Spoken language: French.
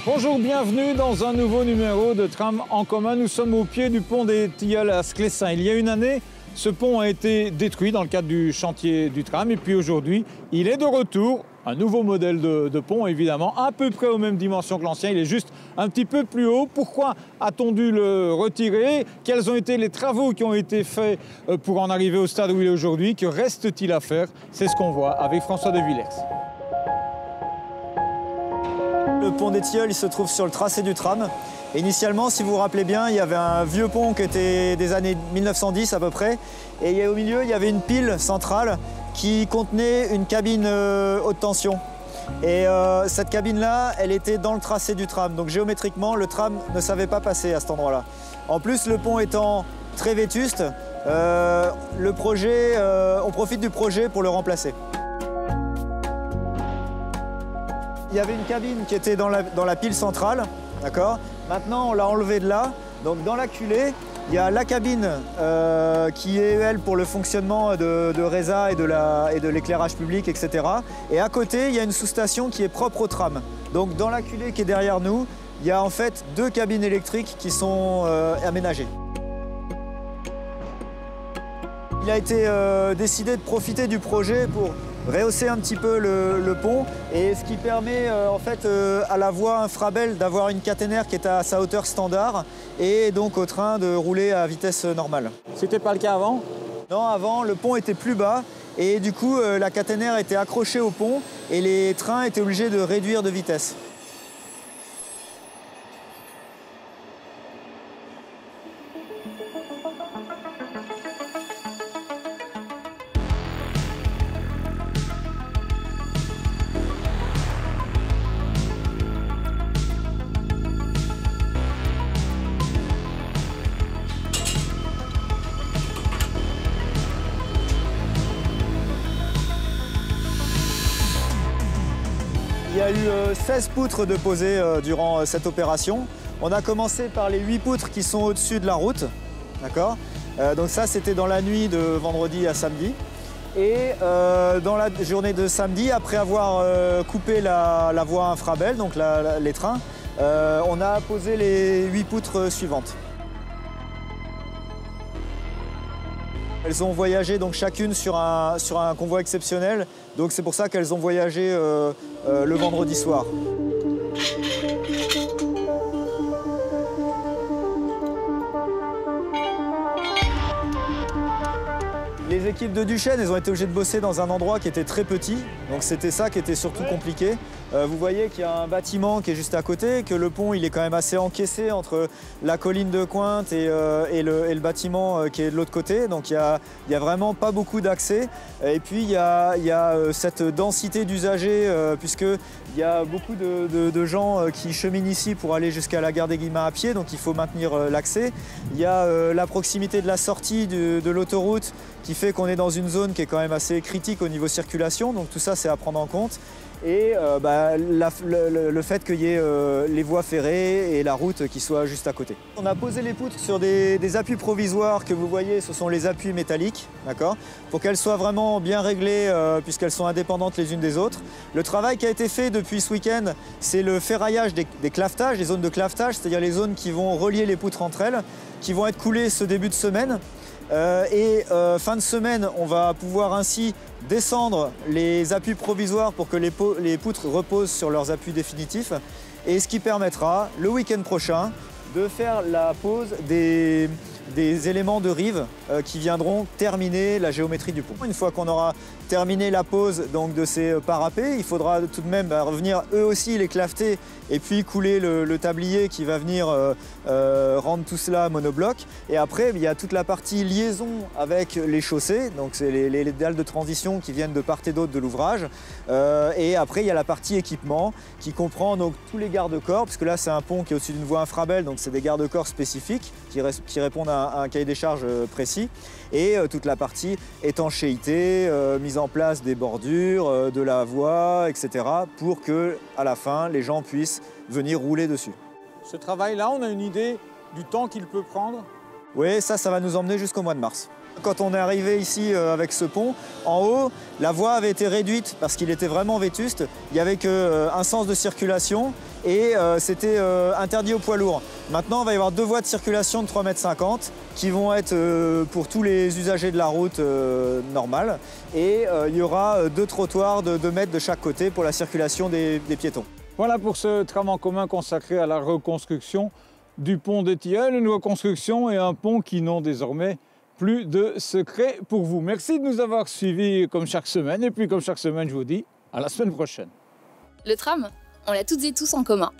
Bonjour, bienvenue dans un nouveau numéro de Tram en commun. Nous sommes au pied du pont des Tilleuls à Sclessin. Il y a une année, ce pont a été détruit dans le cadre du chantier du tram. Et puis aujourd'hui, il est de retour. Un nouveau modèle de pont, évidemment, à peu près aux mêmes dimensions que l'ancien. Il est juste un petit peu plus haut. Pourquoi a-t-on dû le retirer? Quels ont été les travaux qui ont été faits pour en arriver au stade où il est aujourd'hui? Que reste-t-il à faire? C'est ce qu'on voit avec François de Villers. Le pont des Tilleuls, il se trouve sur le tracé du tram. Initialement, si vous vous rappelez bien, il y avait un vieux pont qui était des années 1910 à peu près. Et au milieu, il y avait une pile centrale qui contenait une cabine haute tension. Et cette cabine-là, elle était dans le tracé du tram. Donc géométriquement, le tram ne savait pas passer à cet endroit-là. En plus, le pont étant très vétuste, on profite du projet pour le remplacer. Il y avait une cabine qui était dans la pile centrale, d'accord? Maintenant, on l'a enlevée de là. Donc dans la culée, il y a la cabine qui est, elle, pour le fonctionnement de Resa et de l'éclairage public, etc. Et à côté, il y a une sous-station qui est propre au tram. Donc dans la culée qui est derrière nous, il y a en fait deux cabines électriques qui sont aménagées. Il a été décidé de profiter du projet pour rehausser un petit peu le pont, et ce qui permet en fait à la voie infrabel d'avoir une caténaire qui est à sa hauteur standard et donc au train de rouler à vitesse normale. C'était pas le cas avant? Non, avant le pont était plus bas et du coup la caténaire était accrochée au pont et les trains étaient obligés de réduire de vitesse. Il y a eu 16 poutres de posées durant cette opération. On a commencé par les 8 poutres qui sont au-dessus de la route. D'accord? Donc ça, c'était dans la nuit de vendredi à samedi. Et dans la journée de samedi, après avoir coupé la voie infrabel, donc les trains, on a posé les 8 poutres suivantes. Elles ont voyagé donc chacune sur un convoi exceptionnel, donc c'est pour ça qu'elles ont voyagé le vendredi soir. Les équipes de Duchesne, elles ont été obligées de bosser dans un endroit qui était très petit, donc c'était ça qui était surtout compliqué. Vous voyez qu'il y a un bâtiment qui est juste à côté, que le pont il est quand même assez encaissé entre la colline de Cointe et le bâtiment qui est de l'autre côté, donc il y a vraiment pas beaucoup d'accès. Et puis il y a cette densité d'usagers, puisqu'il y a beaucoup de gens qui cheminent ici pour aller jusqu'à la gare des Guillemins à pied, donc il faut maintenir l'accès. Il y a la proximité de la sortie de l'autoroute qui fait qu'on est dans une zone qui est quand même assez critique au niveau circulation, donc tout ça c'est à prendre en compte. Et le fait qu'il y ait les voies ferrées et la route qui soit juste à côté. On a posé les poutres sur des appuis provisoires que vous voyez, ce sont les appuis métalliques, d'accord, pour qu'elles soient vraiment bien réglées puisqu'elles sont indépendantes les unes des autres. Le travail qui a été fait depuis ce week-end, c'est le ferraillage des clavetages, les zones de clavetage, c'est-à-dire les zones qui vont relier les poutres entre elles, qui vont être coulées ce début de semaine. Fin de semaine, on va pouvoir ainsi descendre les appuis provisoires pour que les poutres reposent sur leurs appuis définitifs, et ce qui permettra le week-end prochain de faire la pose des éléments de rive qui viendront terminer la géométrie du pont. Une fois qu'on aura terminé la pose donc, de ces parapets, il faudra tout de même revenir eux aussi les claveter et puis couler le tablier qui va venir rendre tout cela monobloc. Et après, il y a toute la partie liaison avec les chaussées, donc c'est les dalles de transition qui viennent de part et d'autre de l'ouvrage. Et après, il y a la partie équipement qui comprend donc tous les garde-corps, parce que là, c'est un pont qui est au-dessus d'une voie infrabel, donc c'est des garde-corps spécifiques qui répondent à un cahier des charges précis. Et toute la partie étanchéité, mise en place des bordures, de la voie, etc. pour que, à la fin, les gens puissent venir rouler dessus. Ce travail-là, on a une idée du temps qu'il peut prendre? Oui, ça va nous emmener jusqu'au mois de mars. Quand on est arrivé ici avec ce pont, en haut, la voie avait été réduite parce qu'il était vraiment vétuste. Il n'y avait qu'un sens de circulation et c'était interdit aux poids lourds. Maintenant, il va y avoir 2 voies de circulation de 3,50 m qui vont être pour tous les usagers de la route normale, et il y aura 2 trottoirs de 2 mètres de chaque côté pour la circulation des piétons. Voilà pour ce tram en commun consacré à la reconstruction du pont des Tilleuls, une reconstruction et un pont qui n'ont désormais plus de secret pour vous. Merci de nous avoir suivis comme chaque semaine, et puis comme chaque semaine, je vous dis à la semaine prochaine. Le tram, on l'a toutes et tous en commun.